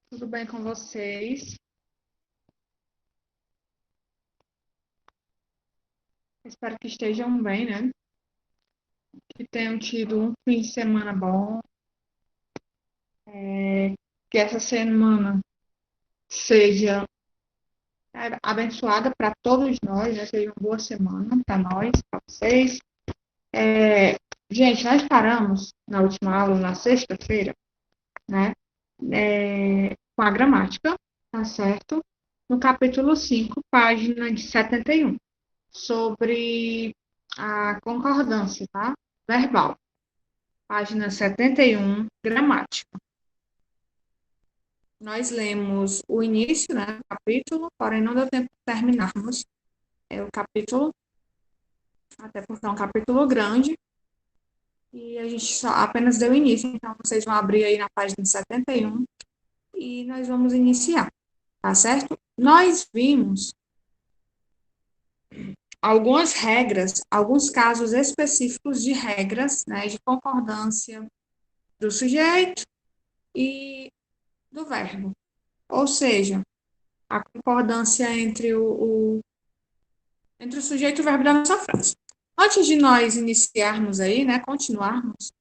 Tudo bem com vocês? Espero que estejam bem, né? Que tenham tido um fim de semana bom, que essa semana seja abençoada para todos nós, né? Seja uma boa semana para nós, para vocês. É, gente, nós paramos na última aula, na sexta-feira, né? Com a gramática, tá certo? No capítulo 5, página de 71, sobre a concordância, tá? Verbal. Página 71, gramática. Nós lemos o início, né, do capítulo, porém não deu tempo de terminarmos o capítulo, até porque é um capítulo grande, e a gente só apenas deu início, então vocês vão abrir aí na página 71 e nós vamos iniciar, tá certo? Nós vimos algumas regras, alguns casos específicos de regras, né, de concordância do sujeito e do verbo. Ou seja, a concordância entre o sujeito e o verbo da nossa frase. Antes de nós iniciarmos aí, né, continuarmos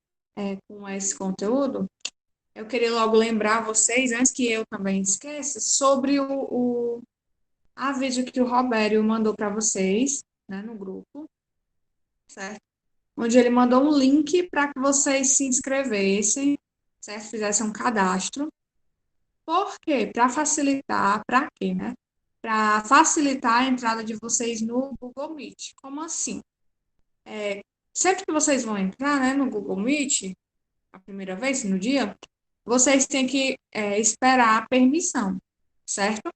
com esse conteúdo, eu queria logo lembrar vocês, antes que eu também esqueça, sobre o aviso que o Robério mandou para vocês, né, no grupo, certo? Onde ele mandou um link para que vocês se inscrevessem, certo? Fizessem um cadastro. Por quê? Para facilitar, para quê, né? Para facilitar a entrada de vocês no Google Meet. Como assim? Sempre que vocês vão entrar, né, no Google Meet, a primeira vez, no dia, vocês têm que esperar a permissão, certo?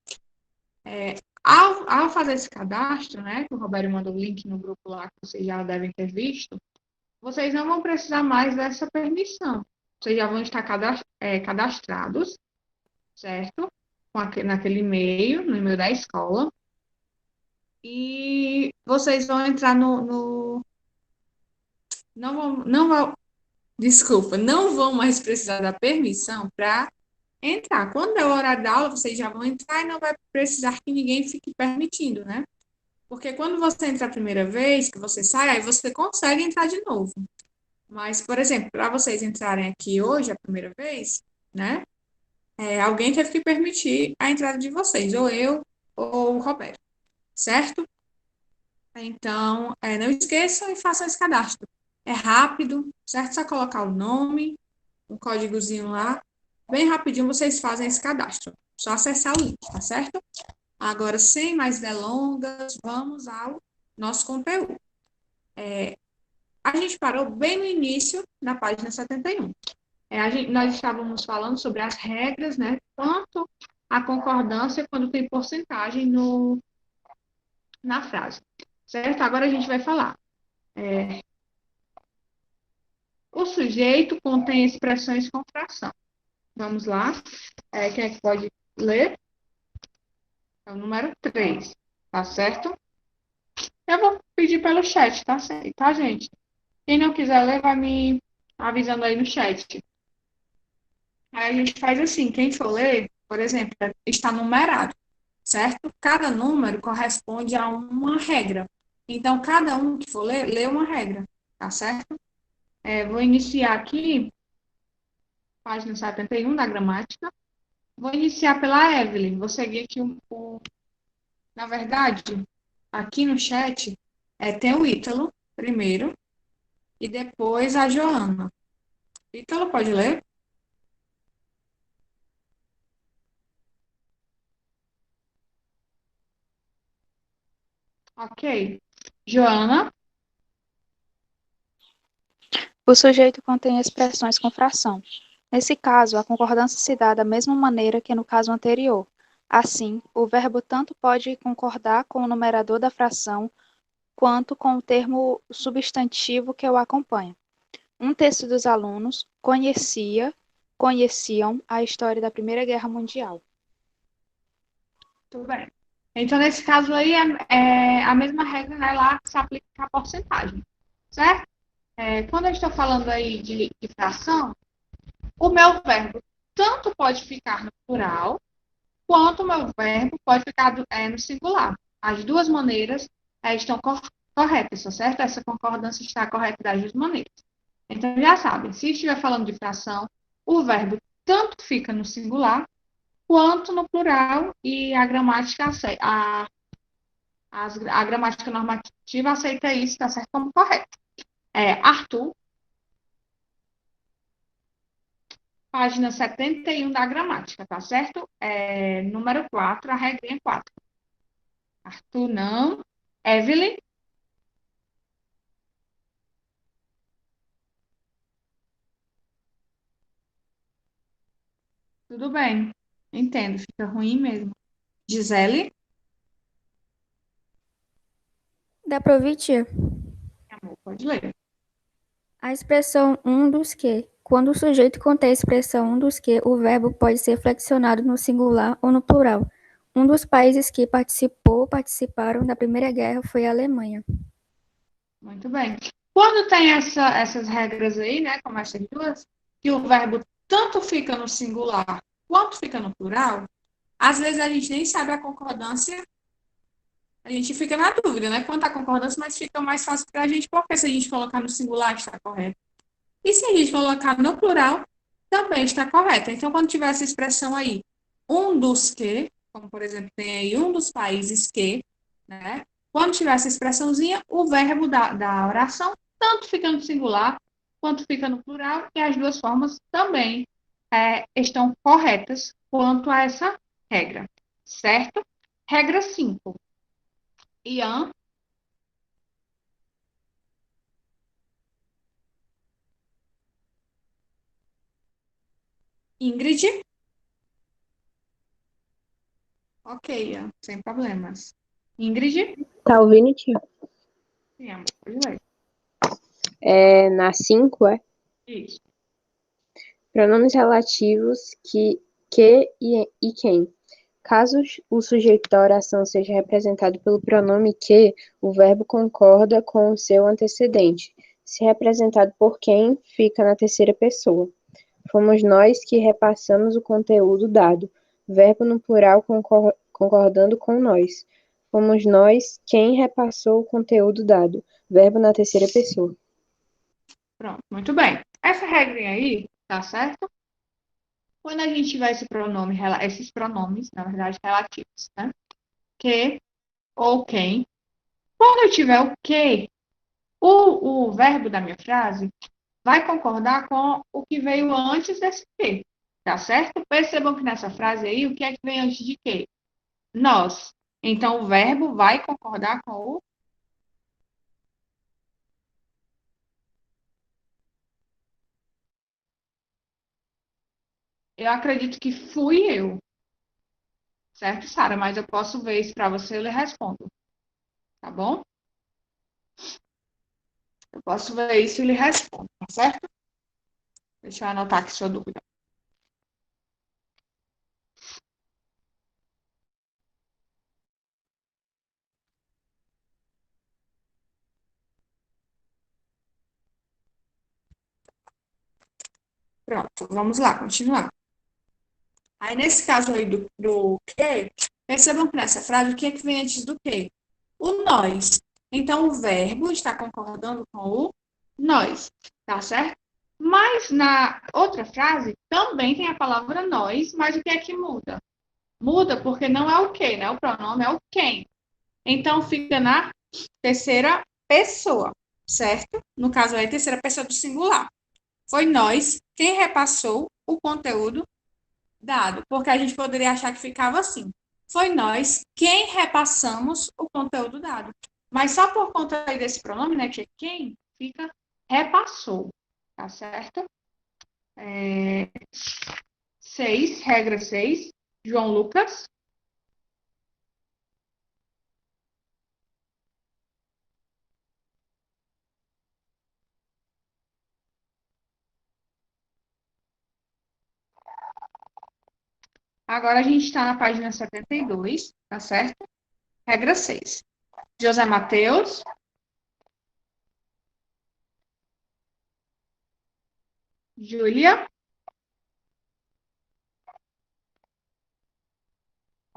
Ao fazer esse cadastro, né, que o Roberto mandou o link no grupo lá, que vocês já devem ter visto, vocês não vão precisar mais dessa permissão. Vocês já vão estar cadastrados, certo? Naquele e-mail, no e-mail da escola. E vocês vão entrar não vão, desculpa, não vão mais precisar da permissão para entrar. Quando é o horário da aula, vocês já vão entrar e não vai precisar que ninguém fique permitindo, né? Porque quando você entra a primeira vez, que você sai, aí você consegue entrar de novo. Mas, por exemplo, para vocês entrarem aqui hoje, a primeira vez, né? Alguém teve que permitir a entrada de vocês, ou eu, ou o Roberto, certo? Então, não esqueçam e façam esse cadastro. É rápido, certo? Só colocar o nome, um códigozinho lá. Bem rapidinho vocês fazem esse cadastro. Só acessar o link, tá certo? Agora, sem mais delongas, vamos ao nosso conteúdo. A gente parou bem no início, na página 71. Nós estávamos falando sobre as regras, né? Quanto a concordância quando tem porcentagem na frase. Certo? Agora a gente vai falar. O sujeito contém expressões com fração. Vamos lá. Quem é que pode ler? É o número 3, tá certo? Eu vou pedir pelo chat, tá, gente? Quem não quiser ler, vai me avisando aí no chat. Aí a gente faz assim, quem for ler, por exemplo, está numerado, certo? Cada número corresponde a uma regra. Então, cada um que for ler, lê uma regra, tá certo? Vou iniciar aqui, página 71 da gramática. Vou iniciar pela Evelyn. Vou seguir aqui na verdade, aqui no chat, tem o Ítalo primeiro e depois a Joana. Ítalo, pode ler? Ok. Joana, O sujeito contém expressões com fração. Nesse caso, a concordância se dá da mesma maneira que no caso anterior. Assim, o verbo tanto pode concordar com o numerador da fração quanto com o termo substantivo que o acompanha. Um terço dos alunos conheciam a história da Primeira Guerra Mundial. tudo bem. Então, nesse caso aí, é a mesma regra, né, lá que se aplica a porcentagem, certo? Quando eu estou falando aí de fração, o meu verbo tanto pode ficar no plural, quanto o meu verbo pode ficar no singular. As duas maneiras estão corretas, tá certo? Essa concordância está correta das duas maneiras. Então, já sabem, se estiver falando de fração, o verbo tanto fica no singular, quanto no plural, e a gramática a gramática normativa aceita isso, tá certo? Como correto. Arthur, página 71 da gramática, tá certo? Número 4, a regrinha 4. Arthur, não. Evelyn, tudo bem. Entendo, fica ruim mesmo. Gisele, Dá para ouvir, tia? amor, pode ler. A expressão um dos que. Quando o sujeito contém a expressão um dos que, o verbo pode ser flexionado no singular ou no plural. Um dos países que participaram da Primeira Guerra foi a Alemanha. Muito bem. Quando tem essas regras aí, né, como essas duas, que o verbo tanto fica no singular quanto fica no plural, às vezes a gente nem sabe a concordância, a gente fica na dúvida, né, quanto à concordância, mas fica mais fácil para a gente, porque se a gente colocar no singular está correto. E se a gente colocar no plural, também está correto. Então, quando tiver essa expressão aí, um dos que, como por exemplo, tem aí um dos países que, né? Quando tiver essa expressãozinha, o verbo da oração tanto fica no singular quanto fica no plural, e as duas formas também estão corretas quanto a essa regra, certo? Regra 5. Ian, Ingrid, ok, Ian, sem problemas. Ingrid, Tá ouvindo, tia? sim, amor, pode ler. Na 5, Isso. pronomes relativos que e quem. Caso o sujeito da oração seja representado pelo pronome que, o verbo concorda com o seu antecedente. Se representado por quem, fica na terceira pessoa. Fomos nós que repassamos o conteúdo dado. Verbo no plural concordando com nós. Fomos nós quem repassou o conteúdo dado. Verbo na terceira pessoa. Pronto, muito bem. Essa regrinha aí, tá certo? Quando a gente tiver esses pronomes, na verdade, relativos, né? Que ou quem. Quando eu tiver o que, o verbo da minha frase vai concordar com o que veio antes desse que, tá certo? Percebam que nessa frase aí, o que é que vem antes de que? Nós. Então, o verbo vai concordar com o. Eu acredito que fui eu, certo, Sara? Mas eu posso ver isso para você e eu lhe respondo, tá bom? Eu posso ver isso e lhe respondo, tá certo? Deixa eu anotar aqui sua dúvida. Pronto, vamos lá, continuar. Aí, nesse caso aí do que, percebam que nessa frase, o que é que vem antes do que? O nós. Então, o verbo está concordando com o nós, tá certo? Mas na outra frase, também tem a palavra nós, mas o que é que muda? Muda porque não é o que, né? O pronome é o quem. Então, fica na terceira pessoa, certo? No caso aí, terceira pessoa do singular. Foi nós quem repassou o conteúdo dado, porque a gente poderia achar que ficava assim. Foi nós quem repassamos o conteúdo dado. Mas só por conta aí desse pronome, né, que é quem, fica repassou, tá certo? 6, regra 6, João Lucas. Agora a gente está na página 72, tá certo? Regra 6. José Mateus. Júlia.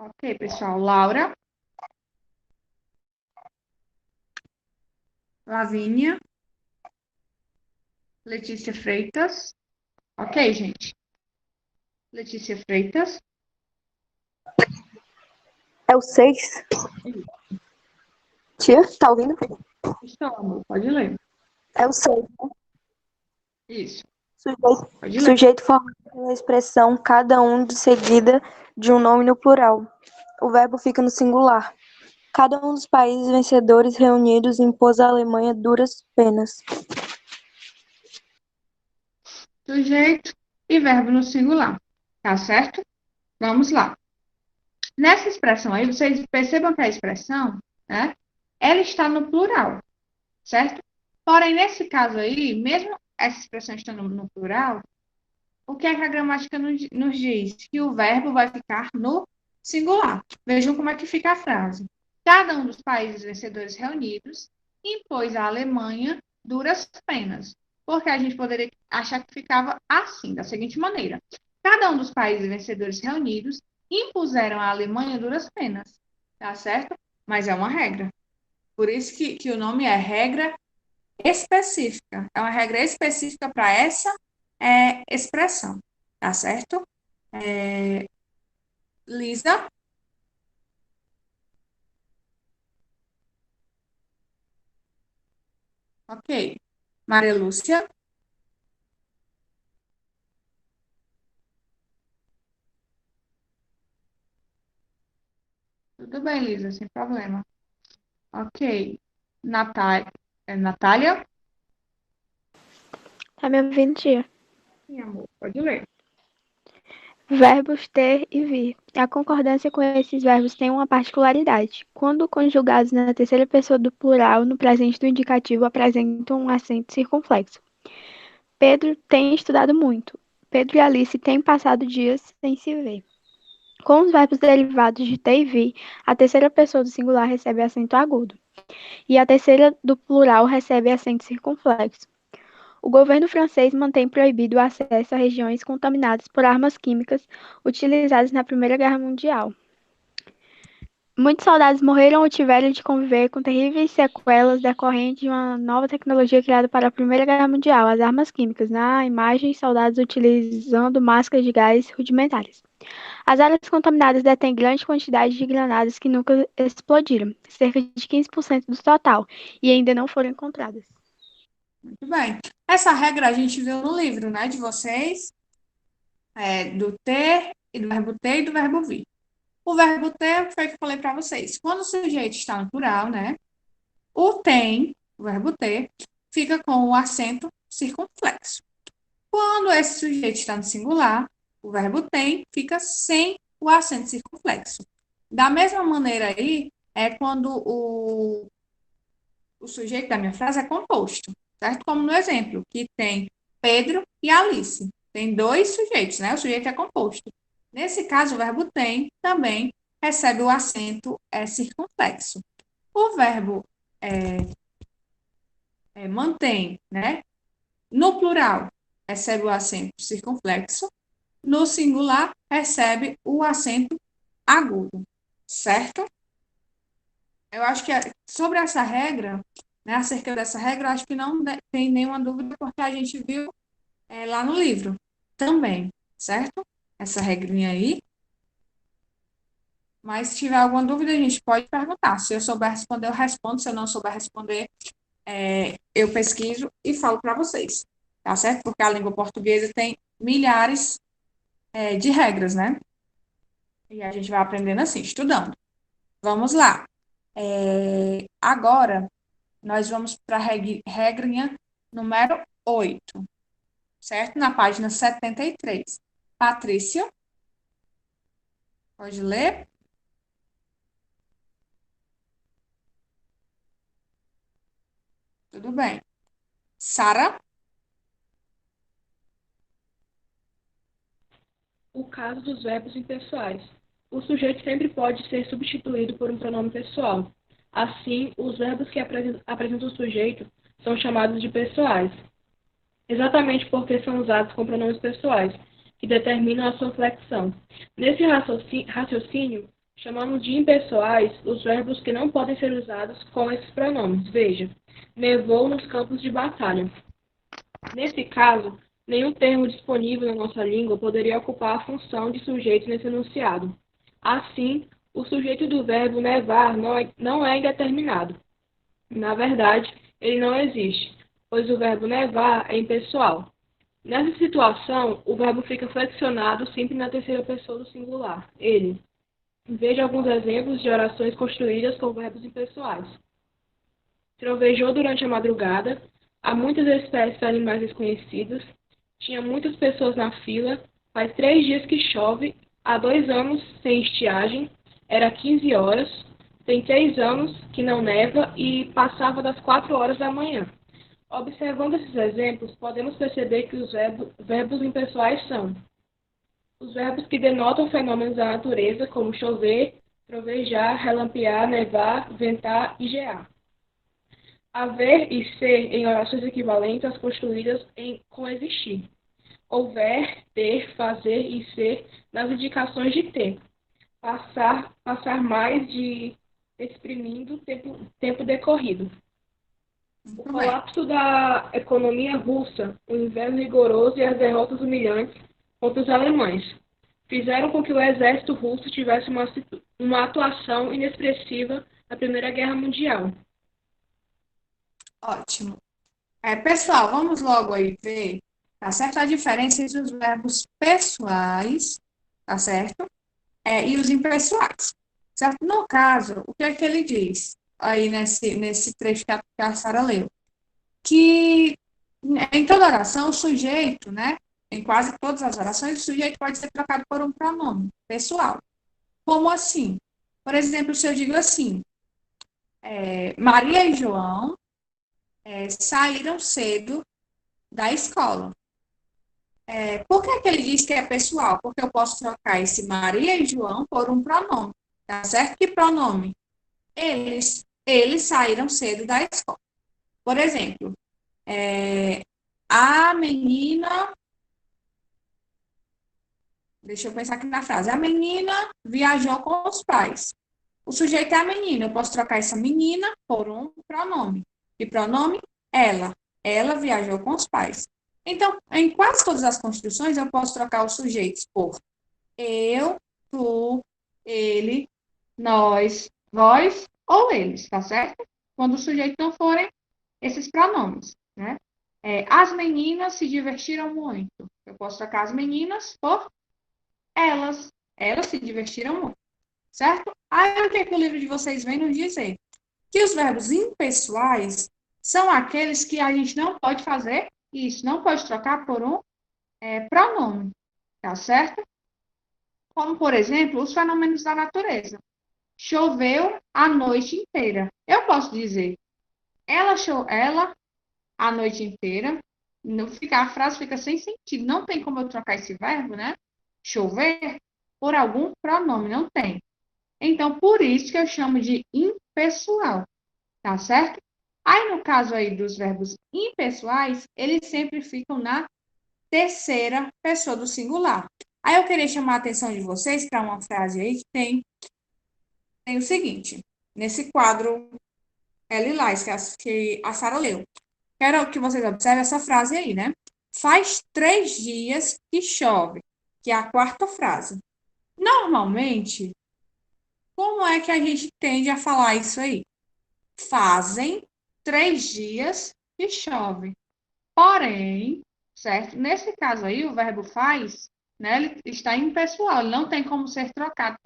Ok, pessoal. Laura, Lavínia, Letícia Freitas. Ok, gente. Letícia Freitas. É o 6. Tia, tá ouvindo? Estou, amor. Pode ler. É o 6. Isso. Sujeito, Pode ler. sujeito formado pela expressão cada um de seguida de um nome no plural. O verbo fica no singular. Cada um dos países vencedores reunidos impôs à Alemanha duras penas. Sujeito e verbo no singular. Tá certo? Vamos lá. Nessa expressão aí, vocês percebam que a expressão, né, ela está no plural, certo? Porém, nesse caso aí, mesmo essa expressão estando no plural, o que é que a gramática nos diz? Que o verbo vai ficar no singular. Vejam como é que fica a frase. Cada um dos países vencedores reunidos impôs à Alemanha duras penas. Porque a gente poderia achar que ficava assim, da seguinte maneira. Cada um dos países vencedores reunidos impuseram à Alemanha duras penas. Tá certo? Mas é uma regra. Por isso que o nome é regra específica. É uma regra específica para essa expressão. Tá certo? Lisa? Ok. Maria Lúcia? Tudo bem, Lisa, sem problema. Ok. Natália? Tá me ouvindo, tia? Sim, amor, pode ler. Verbos ter e vir. A concordância com esses verbos tem uma particularidade. Quando conjugados na terceira pessoa do plural, no presente do indicativo, apresentam um acento circunflexo. Pedro tem estudado muito. Pedro e Alice têm passado dias sem se ver. Com os verbos derivados de ter e vir, a terceira pessoa do singular recebe acento agudo. E a terceira do plural recebe acento circunflexo. O governo francês mantém proibido o acesso a regiões contaminadas por armas químicas utilizadas na Primeira Guerra Mundial. Muitos soldados morreram ou tiveram de conviver com terríveis sequelas decorrentes de uma nova tecnologia criada para a Primeira Guerra Mundial, as armas químicas. Na imagem, soldados utilizando máscaras de gás rudimentares. As áreas contaminadas detêm grande quantidade de granadas que nunca explodiram, cerca de 15% do total, e ainda não foram encontradas. Muito bem. Essa regra a gente viu no livro, né, de vocês, do ter, e do verbo ter e do verbo vir. O verbo ter foi o que eu falei para vocês. Quando o sujeito está no plural, né, o tem, o verbo ter, fica com o acento circunflexo. Quando esse sujeito está no singular, o verbo tem fica sem o acento circunflexo. Da mesma maneira aí, é quando o sujeito da minha frase é composto, certo? Como no exemplo, que tem Pedro e Alice. Tem dois sujeitos, né? O sujeito é composto. Nesse caso, o verbo tem também recebe o acento circunflexo. O verbo mantém, né? No plural, recebe o acento circunflexo. No singular, recebe o acento agudo, certo? Eu acho que sobre essa regra, né, acerca dessa regra, eu acho que não tem nenhuma dúvida, porque a gente viu lá no livro também, certo? Essa regrinha aí. Mas se tiver alguma dúvida, a gente pode perguntar. Se eu souber responder, eu respondo. Se eu não souber responder, eu pesquiso e falo para vocês, tá certo? Porque a língua portuguesa tem milhares de regras, né? E a gente vai aprendendo assim, estudando. Vamos lá. Agora, nós vamos para a regrinha número 8, certo? Na página 73. Patrícia, pode ler? Tudo bem. Sara? O caso dos verbos impessoais. O sujeito sempre pode ser substituído por um pronome pessoal. Assim, os verbos que apresentam o sujeito são chamados de pessoais, exatamente porque são usados com pronomes pessoais, que determinam a sua flexão. Nesse raciocínio, Chamamos de impessoais os verbos que não podem ser usados com esses pronomes. Veja, nevou nos campos de batalha. Nesse caso, nenhum termo disponível na nossa língua poderia ocupar a função de sujeito nesse enunciado. Assim, o sujeito do verbo nevar não é indeterminado. Na verdade, ele não existe, pois o verbo nevar é impessoal. Nessa situação, o verbo fica flexionado sempre na terceira pessoa do singular, ele. Veja alguns exemplos de orações construídas com verbos impessoais. Trovejou durante a madrugada, há muitas espécies de animais desconhecidos, tinha muitas pessoas na fila, faz 3 dias que chove, há 2 anos sem estiagem, era 15 horas, tem 3 anos que não neva e passava das 4 horas da manhã. Observando esses exemplos, podemos perceber que os verbos impessoais são os verbos que denotam fenômenos da natureza, como chover, trovejar, relampear, nevar, ventar e gear. Haver e ser em orações equivalentes às construídas com existir. Houver, ter, fazer e ser nas indicações de ter. Passar mais de exprimindo tempo decorrido. O Muito bem. colapso da economia russa, o inverno rigoroso e as derrotas humilhantes contra os alemães fizeram com que o exército russo tivesse uma atuação inexpressiva na Primeira Guerra Mundial. Ótimo. Pessoal, vamos logo aí ver, tá certo? A diferença entre os verbos pessoais, tá certo? E os impessoais, certo? No caso, o que é que ele diz aí nesse trecho que a Sara leu? Que em toda oração, o sujeito, né? Em quase todas as orações, o sujeito pode ser trocado por um pronome pessoal. Como assim? Por exemplo, se eu digo assim, Maria e João saíram cedo da escola. Por que ele diz que é pessoal? Porque eu posso trocar esse Maria e João por um pronome. Tá certo? Que pronome? Eles saíram cedo da escola. Por exemplo, a menina. Deixa eu pensar aqui na frase. A menina viajou com os pais. O sujeito é a menina. Eu posso trocar essa menina por um pronome. Que pronome? Ela. Ela viajou com os pais. Então, em quase todas as construções, eu posso trocar os sujeitos por eu, tu, ele, nós, vós ou eles, tá certo? Quando os sujeitos não forem esses pronomes, né? As meninas se divertiram muito. Eu posso trocar as meninas por elas. Elas se divertiram muito, certo? Aí o que é que o livro de vocês vem nos dizer? Que os verbos impessoais são aqueles que a gente não pode fazer isso, não pode trocar por um pronome, tá certo? Como, por exemplo, os fenômenos da natureza. Choveu a noite inteira. Eu posso dizer, ela a noite inteira. A frase fica sem sentido. Não tem como eu trocar esse verbo, né? Chover, por algum pronome. Não tem. Então, por isso que eu chamo de impessoal. Tá certo? Aí, no caso aí dos verbos impessoais, eles sempre ficam na terceira pessoa do singular. Aí eu queria chamar a atenção de vocês para uma frase aí que tem o seguinte, nesse quadro lilás que a Sara leu. Quero que vocês observem essa frase aí, né? Faz 3 dias que chove, que é a quarta frase. Normalmente, como é que a gente tende a falar isso aí? Fazem 3 dias que chove. Porém, certo? Nesse caso aí, o verbo faz, né, ele está impessoal, ele não tem como ser trocado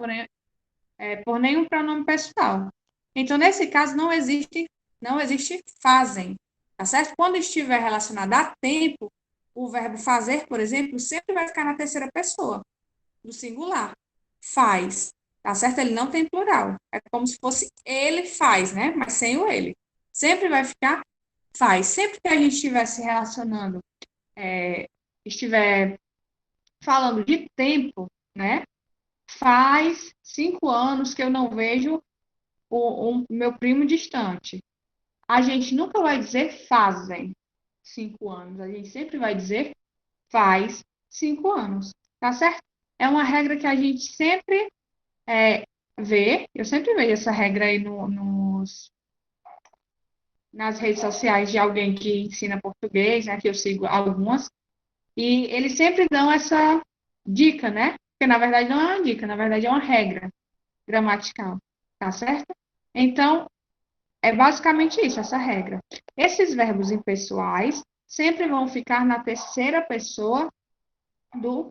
por nenhum pronome pessoal. Então, nesse caso, não existe fazem, tá certo? Quando estiver relacionado a tempo, o verbo fazer, por exemplo, sempre vai ficar na terceira pessoa, do singular. Faz, tá certo? Ele não tem plural. É como se fosse ele faz, né? Mas sem o ele. Sempre vai ficar faz. Sempre que a gente estiver se relacionando, estiver falando de tempo, né? Faz 5 anos que eu não vejo o meu primo distante. A gente nunca vai dizer fazem 5 anos. A gente sempre vai dizer faz 5 anos. Tá certo? É uma regra que a gente sempre ver, eu sempre vejo essa regra aí nas redes sociais de alguém que ensina português, né, que eu sigo algumas, e eles sempre dão essa dica, né? Porque na verdade não é uma dica, na verdade é uma regra gramatical, tá certo? Então, é basicamente isso, essa regra. Esses verbos impessoais sempre vão ficar na terceira pessoa do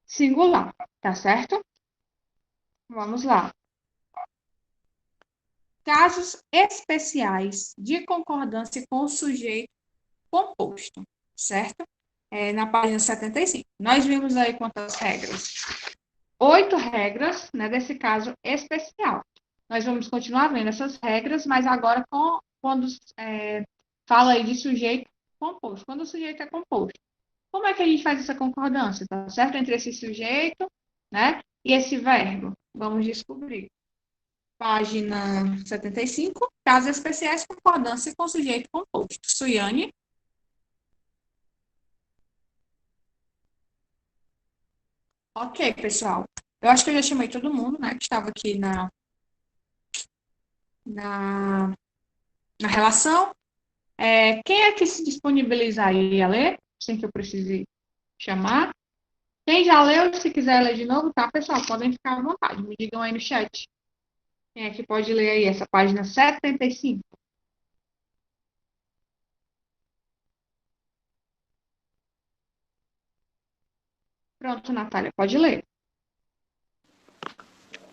singular, tá certo? Vamos lá. Casos especiais de concordância com o sujeito composto, certo? Na página 75. Nós vimos aí quantas regras? 8 regras, né, desse caso especial. Nós vamos continuar vendo essas regras, mas agora quando fala aí de sujeito composto. Quando o sujeito é composto. Como é que a gente faz essa concordância, tá certo? Entre esse sujeito, né, e esse verbo. Vamos descobrir. Página 75, casos especiais, concordância com sujeito composto. Suiane. Ok, pessoal. Eu acho que eu já chamei todo mundo, né, que estava aqui na, na relação. Quem é que se disponibiliza aí a ler, sem que eu precise chamar? Quem já leu, se quiser ler de novo, tá, pessoal? Podem ficar à vontade. Me digam aí no chat. Quem é que pode ler aí essa página 75? Pronto, Natália, pode ler.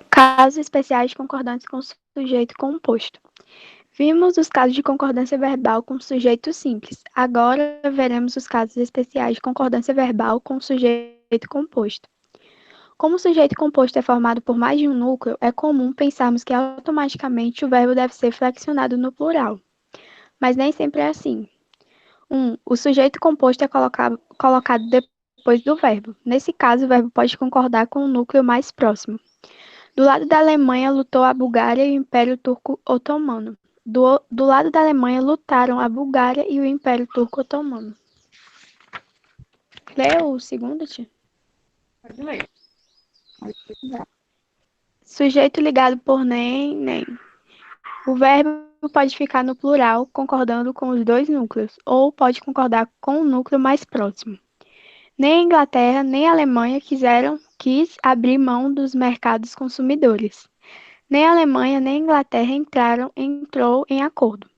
Casos especiais de concordância com sujeito composto. Vimos os casos de concordância verbal com sujeito simples. Agora veremos os casos especiais de concordância verbal com sujeito composto. Como o sujeito composto é formado por mais de um núcleo, é comum pensarmos que automaticamente o verbo deve ser flexionado no plural. Mas nem sempre é assim. O sujeito composto é colocado depois do verbo. Nesse caso, o verbo pode concordar com o núcleo mais próximo. Do lado da Alemanha lutou a Bulgária e o Império Turco Otomano. Do lado da Alemanha lutaram a Bulgária e o Império Turco Otomano. Lê o segundo, tia? Pode ler. Sujeito ligado por nem. O verbo pode ficar no plural, concordando com os dois núcleos, ou pode concordar com o núcleo mais próximo. Nem a Inglaterra nem a Alemanha quis abrir mão dos mercados consumidores. Nem a Alemanha nem a Inglaterra entrou em acordo.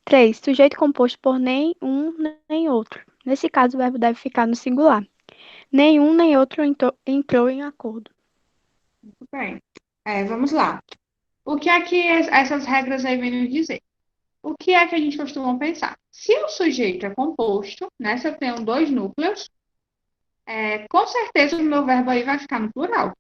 3. Sujeito composto por nem um nem outro. Nesse caso, o verbo deve ficar no singular. Nem um nem outro entrou em acordo. Muito bem. Vamos lá. O que é que essas regras aí vêm nos dizer? O que é que a gente costuma pensar? Se o sujeito é composto, né, se eu tenho dois núcleos, com certeza o meu verbo aí vai ficar no plural,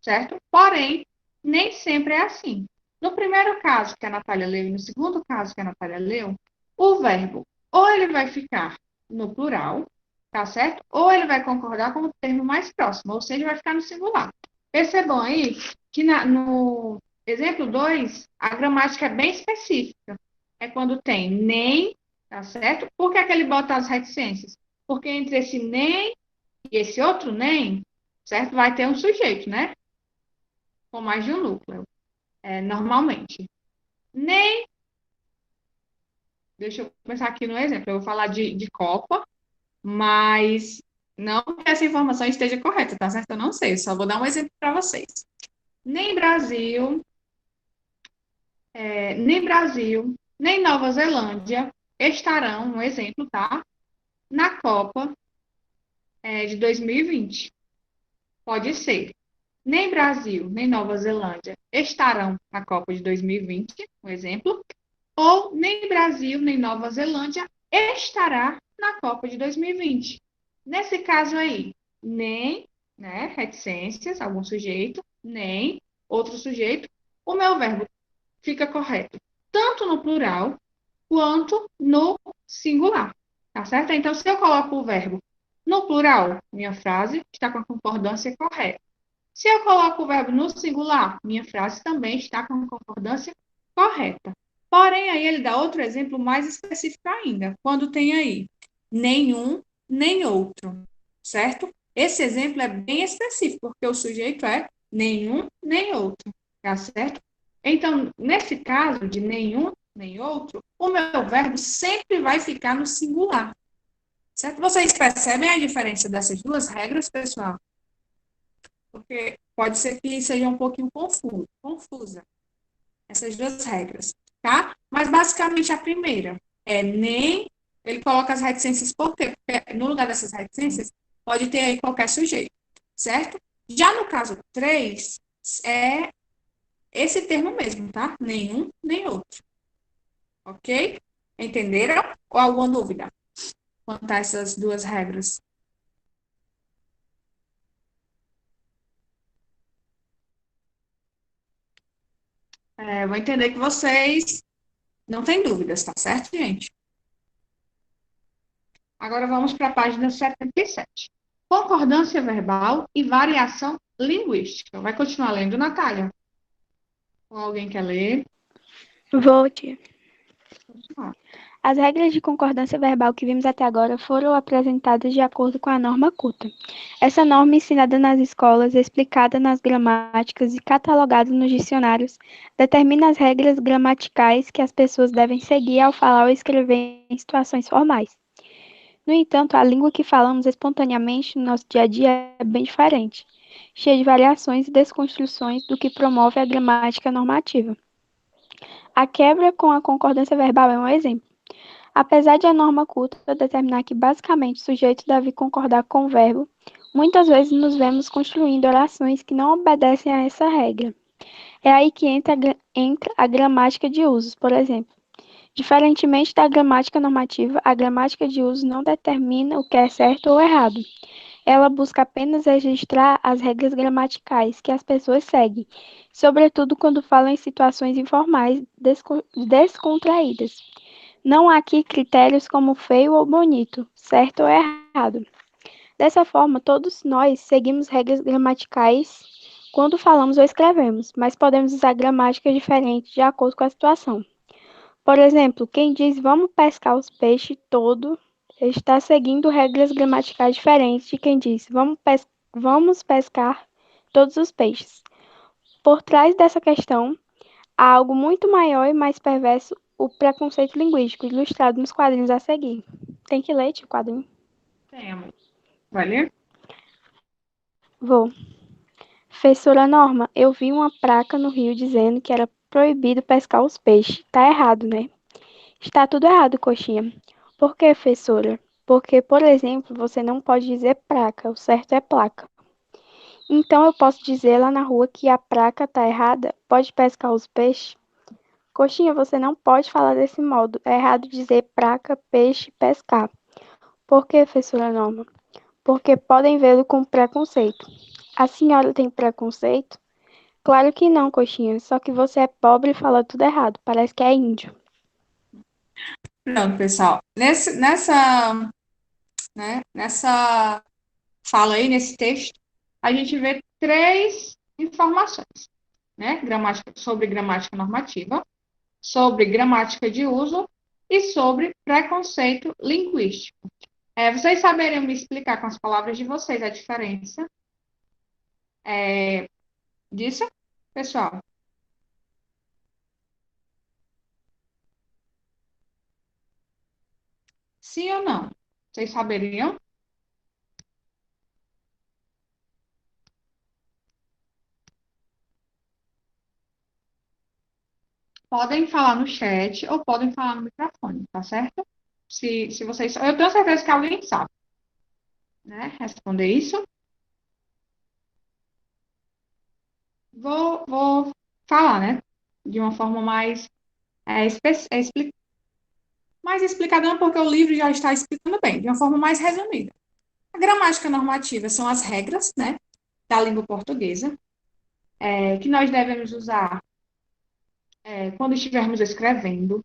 certo? Porém, nem sempre é assim. No primeiro caso que a Natália leu e no segundo caso que a Natália leu, o verbo ou ele vai ficar no plural, tá certo? Ou ele vai concordar com o termo mais próximo, ou seja, vai ficar no singular. Percebam aí que no exemplo 2, a gramática é bem específica. É quando tem nem, tá certo? Por que é que ele bota as reticências? Porque entre esse nem e esse outro nem, certo? Vai ter um sujeito, né? Com mais de um núcleo, normalmente. Nem, deixa eu pensar aqui no exemplo, eu vou falar de Copa, mas não que essa informação esteja correta, tá certo? Eu não sei, só vou dar um exemplo para vocês. Nem Brasil, nem Nova Zelândia estarão, um exemplo, tá? Na Copa de 2020. Pode ser. Nem Brasil, nem Nova Zelândia estarão na Copa de 2020, um exemplo. Ou nem Brasil, nem Nova Zelândia estará na Copa de 2020. Nesse caso aí, nem, né, reticências, algum sujeito, nem outro sujeito, o meu verbo fica correto tanto no plural quanto no singular, tá certo? Então, se eu coloco o verbo no plural, minha frase está com a concordância correta. Se eu coloco o verbo no singular, minha frase também está com a concordância correta. Porém, aí ele dá outro exemplo mais específico ainda, quando tem aí nenhum, nem outro, certo? Esse exemplo é bem específico, porque o sujeito é nenhum, nem outro. tá certo? Então, nesse caso de nenhum nem outro, o meu verbo sempre vai ficar no singular, certo? Vocês percebem a diferença dessas duas regras, pessoal? Porque pode ser que seja um pouquinho confusa essas duas regras, tá? Mas basicamente a primeira é nem, ele coloca as reticências por quê? Porque no lugar dessas reticências pode ter aí qualquer sujeito, certo? Já no caso 3, é esse termo mesmo, tá? Nenhum, nem outro. Ok? Entenderam? Ou alguma dúvida quanto a essas duas regras? Vou entender que vocês não têm dúvidas, tá certo, gente? Agora vamos para a página 77. Concordância verbal e variação linguística. Vai continuar lendo, Natália? Ou alguém quer ler? Vou, tia. Continuar. As regras de concordância verbal que vimos até agora foram apresentadas de acordo com a norma culta. Essa norma, ensinada nas escolas, explicada nas gramáticas e catalogada nos dicionários, determina as regras gramaticais que as pessoas devem seguir ao falar ou escrever em situações formais. No entanto, a língua que falamos espontaneamente no nosso dia a dia é bem diferente, cheia de variações e desconstruções do que promove a gramática normativa. A quebra com a concordância verbal é um exemplo. Apesar de a norma culta determinar que basicamente o sujeito deve concordar com o verbo, muitas vezes nos vemos construindo orações que não obedecem a essa regra. É aí que entra a gramática de usos, por exemplo. Diferentemente da gramática normativa, a gramática de usos não determina o que é certo ou errado. Ela busca apenas registrar as regras gramaticais que as pessoas seguem, sobretudo quando falam em situações informais descontraídas. Não há aqui critérios como feio ou bonito, certo ou errado. Dessa forma, todos nós seguimos regras gramaticais quando falamos ou escrevemos, mas podemos usar gramáticas diferentes de acordo com a situação. Por exemplo, quem diz vamos pescar os peixes todo está seguindo regras gramaticais diferentes de quem diz vamos pescar todos os peixes. Por trás dessa questão, há algo muito maior e mais perverso, o preconceito linguístico, ilustrado nos quadrinhos a seguir. Tem que ler, tio, o quadrinho? Tem, amor. Vai ler? Vou. Professora Norma, eu vi uma placa no Rio dizendo que era proibido pescar os peixes. Tá errado, né? Está tudo errado, coxinha. Por quê, professora? Porque, por exemplo, você não pode dizer placa, o certo é placa. Então eu posso dizer lá na rua que a placa tá errada? Pode pescar os peixes? Coxinha, você não pode falar desse modo. É errado dizer placa, peixe, pescar. Por quê, professora Norma? Porque podem vê-lo com preconceito. A senhora tem preconceito? Claro que não, coxinha. Só que você é pobre e fala tudo errado. Parece que é índio. Pronto, pessoal. Nessa fala aí, nesse texto, a gente vê 3 informações, né? Sobre gramática normativa, sobre gramática de uso e sobre preconceito linguístico. Vocês saberiam me explicar com as palavras de vocês a diferença disso, pessoal? Sim ou não? Vocês saberiam? Podem falar no chat ou podem falar no microfone, tá certo? Se vocês... Eu tenho certeza que alguém sabe, né? Responder isso. Vou falar, né? De uma forma mais mais explicada, porque o livro já está explicando bem, de uma forma mais resumida. A gramática normativa são as regras, né, da língua portuguesa, que nós devemos usar quando estivermos escrevendo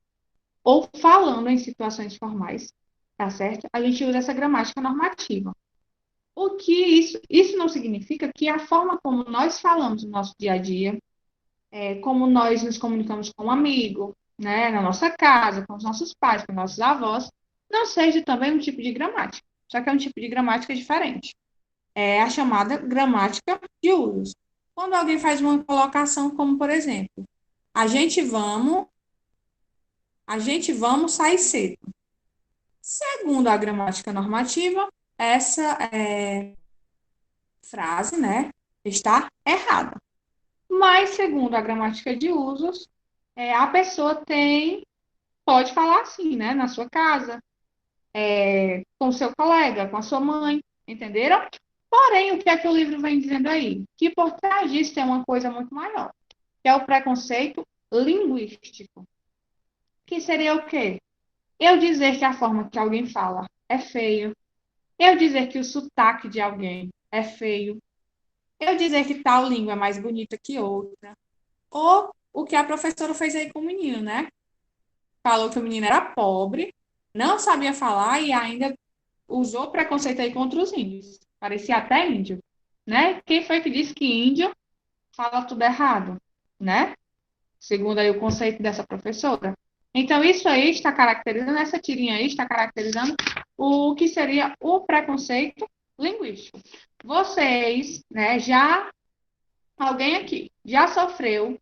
ou falando em situações formais, tá certo? A gente usa essa gramática normativa. O que isso não significa que a forma como nós falamos no nosso dia a dia, como nós nos comunicamos com um amigo, né, na nossa casa, com os nossos pais, com nossos avós, não seja também um tipo de gramática. Só que é um tipo de gramática diferente. É a chamada gramática de usos. Quando alguém faz uma colocação como, por exemplo, a gente vamos sair cedo. Segundo a gramática normativa, essa frase, né, está errada. Mas, segundo a gramática de usos, a pessoa pode falar assim, né, na sua casa, com o seu colega, com a sua mãe, entenderam? Porém, o que é que o livro vem dizendo aí? Que por trás disso tem uma coisa muito maior, que é o preconceito linguístico. Que seria o quê? Eu dizer que a forma que alguém fala é feio. Eu dizer que o sotaque de alguém é feio. Eu dizer que tal língua é mais bonita que outra. Ou o que a professora fez aí com o menino, né? Falou que o menino era pobre, não sabia falar e ainda usou preconceito aí contra os índios. Parecia até índio, né? Quem foi que disse que índio fala tudo errado, né? Segundo aí o conceito dessa professora. Então, isso aí está caracterizando, essa tirinha aí está caracterizando o que seria o preconceito linguístico. Vocês, né, alguém aqui, já sofreu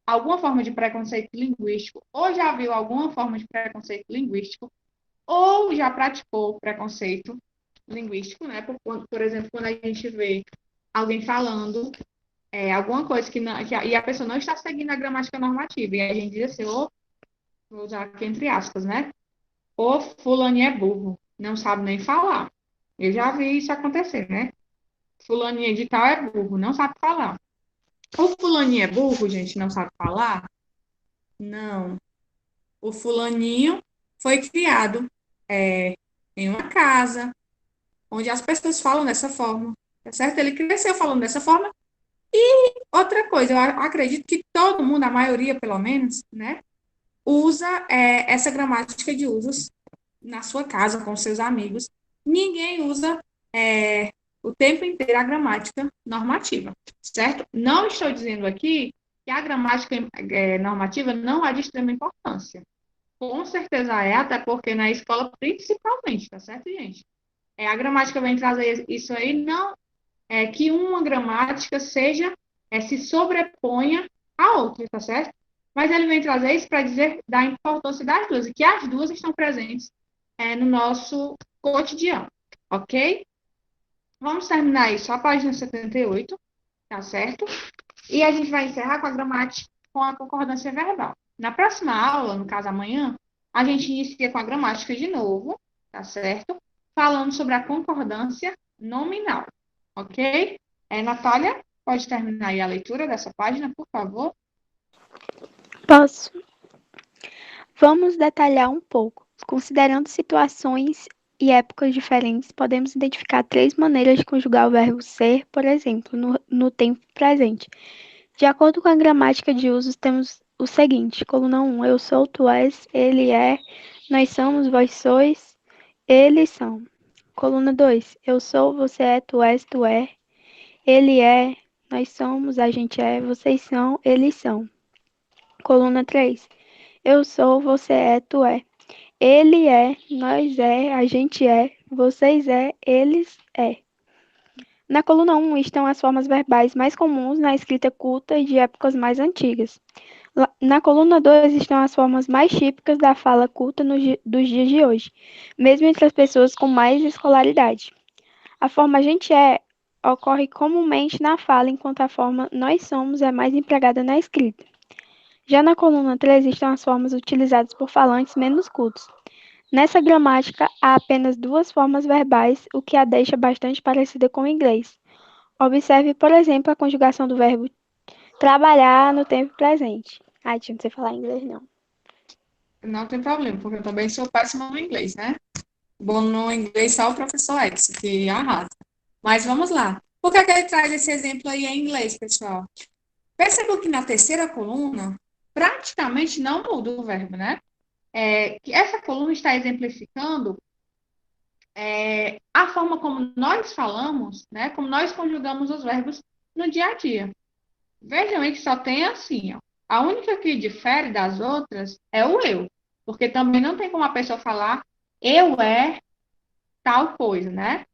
alguma forma de preconceito linguístico, ou já viu alguma forma de preconceito linguístico, ou já praticou preconceito linguístico, né? Por exemplo, quando a gente vê alguém falando alguma coisa e a pessoa não está seguindo a gramática normativa, e a gente diz assim, vou usar aqui entre aspas, né? O fulaninho é burro, não sabe nem falar. Eu já vi isso acontecer, né? Fulaninho de tal é burro, não sabe falar. O fulaninho é burro, gente, não sabe falar? Não. O fulaninho foi criado em uma casa onde as pessoas falam dessa forma, tá certo? Ele cresceu falando dessa forma. E outra coisa, eu acredito que todo mundo, a maioria pelo menos, né, usa essa gramática de usos na sua casa, com seus amigos. Ninguém usa o tempo inteiro a gramática normativa, certo? Não estou dizendo aqui que a gramática normativa não é de extrema importância. Com certeza é, até porque na escola principalmente, tá certo, gente? A gramática vem trazer isso aí, não é que uma gramática se sobreponha à outra, tá certo? Mas ele vem trazer isso para dizer da importância das duas, e que as duas estão presentes no nosso cotidiano, ok? Vamos terminar isso a página 78, tá certo? E a gente vai encerrar com a gramática, com a concordância verbal. Na próxima aula, no caso amanhã, a gente inicia com a gramática de novo, tá certo? Falando sobre a concordância nominal, ok? Natália, pode terminar aí a leitura dessa página, por favor? Posso. Vamos detalhar um pouco. Considerando situações e épocas diferentes, podemos identificar 3 maneiras de conjugar o verbo ser, por exemplo, no tempo presente. De acordo com a gramática de usos, temos o seguinte: coluna 1, eu sou, tu és, ele é, nós somos, vós sois, eles são. Coluna 2, eu sou, você é, tu és, tu é, ele é, nós somos, a gente é, vocês são, eles são. Coluna 3, eu sou, você é, tu é. Ele é, nós é, a gente é, vocês é, eles é. Na coluna 1 estão as formas verbais mais comuns na escrita culta e de épocas mais antigas. Na coluna 2 estão as formas mais típicas da fala culta dos dias de hoje, mesmo entre as pessoas com mais escolaridade. A forma a gente é ocorre comumente na fala, enquanto a forma nós somos é mais empregada na escrita. Já na coluna 3 estão as formas utilizadas por falantes menos cultos. Nessa gramática, há apenas 2 formas verbais, o que a deixa bastante parecida com o inglês. Observe, por exemplo, a conjugação do verbo trabalhar no tempo presente. Ai, tinha que você falar inglês, não. Não tem problema, porque eu também sou péssima no inglês, né? Bom no inglês só o professor Edson, que arrasa. Mas vamos lá. Por que ele traz esse exemplo aí em inglês, pessoal? Percebam que na terceira coluna, praticamente não muda o verbo, né? Que essa coluna está exemplificando a forma como nós falamos, né? Como nós conjugamos os verbos no dia a dia. Vejam aí que só tem assim, ó. A única que difere das outras é o eu. Porque também não tem como a pessoa falar eu é tal coisa, né?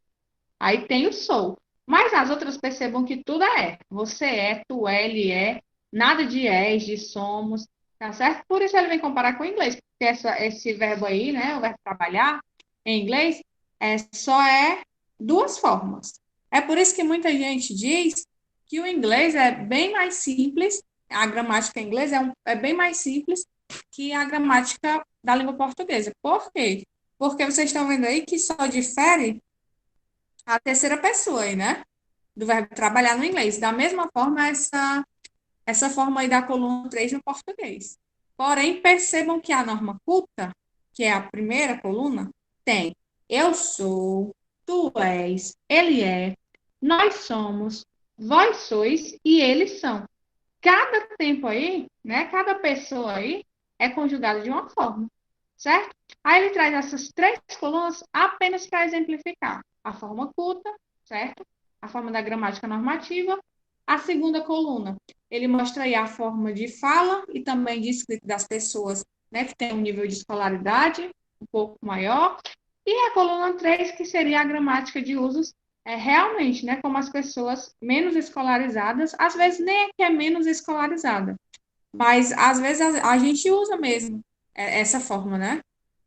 Aí tem o sou. Mas as outras percebam que tudo é. Você é, tu é, ele é, nada de és, de somos, tá certo? Por isso ele vem comparar com o inglês, porque esse verbo aí, né, o verbo trabalhar, em inglês, só é duas formas. É por isso que muita gente diz que o inglês é bem mais simples, a gramática em inglês é bem mais simples que a gramática da língua portuguesa. Por quê? Porque vocês estão vendo aí que só difere a terceira pessoa aí, né? Do verbo trabalhar no inglês. Da mesma forma, essa forma aí da coluna 3 no português. Porém, percebam que a norma culta, que é a primeira coluna, tem eu sou, tu és, ele é, nós somos, vós sois e eles são. Cada tempo aí, né? Cada pessoa aí é conjugada de uma forma, certo? Aí ele traz essas três colunas apenas para exemplificar a forma culta, certo? A forma da gramática normativa. A segunda coluna, ele mostra aí a forma de fala e também de escrita das pessoas, né, que tem um nível de escolaridade um pouco maior. E a coluna 3, que seria a gramática de usos realmente, né, como as pessoas menos escolarizadas, às vezes nem é que é menos escolarizada, mas às vezes a gente usa mesmo essa forma, né?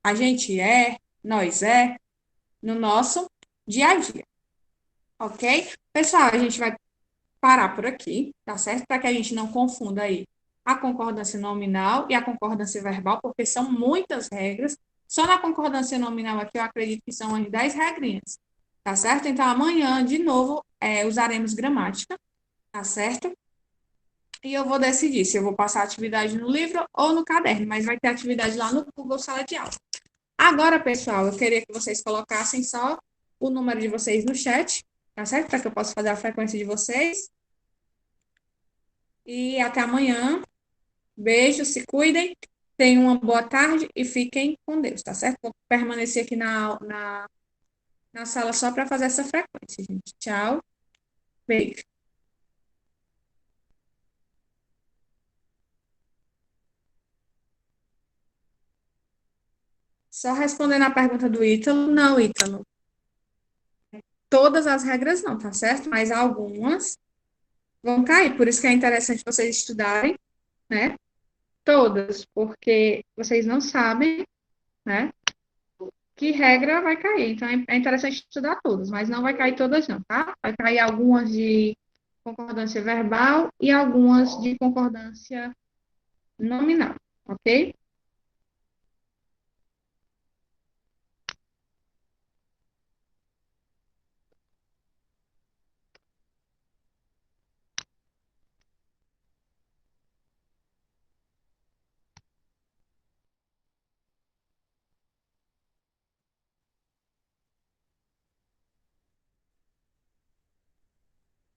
A gente é, nós é, no nosso dia a dia, ok? Pessoal, a gente vai parar por aqui, tá certo? Para que a gente não confunda aí a concordância nominal e a concordância verbal, porque são muitas regras. Só na concordância nominal aqui eu acredito que são umas 10 regrinhas, tá certo? Então amanhã, de novo, usaremos gramática, tá certo? E eu vou decidir se eu vou passar a atividade no livro ou no caderno, mas vai ter atividade lá no Google Sala de Aula. Agora, pessoal, eu queria que vocês colocassem só o número de vocês no chat, tá certo? Para que eu possa fazer a frequência de vocês. E até amanhã. Beijo, se cuidem. Tenham uma boa tarde e fiquem com Deus, tá certo? Vou permanecer aqui na sala só para fazer essa frequência, gente. Tchau. Beijo. Só respondendo a pergunta do Ítalo, não, Ítalo. Todas as regras não, tá certo? Mas algumas vão cair. Por isso que é interessante vocês estudarem, né? Todas, porque vocês não sabem, né? Que regra vai cair. Então é interessante estudar todas, mas não vai cair todas, não, tá? Vai cair algumas de concordância verbal e algumas de concordância nominal, ok?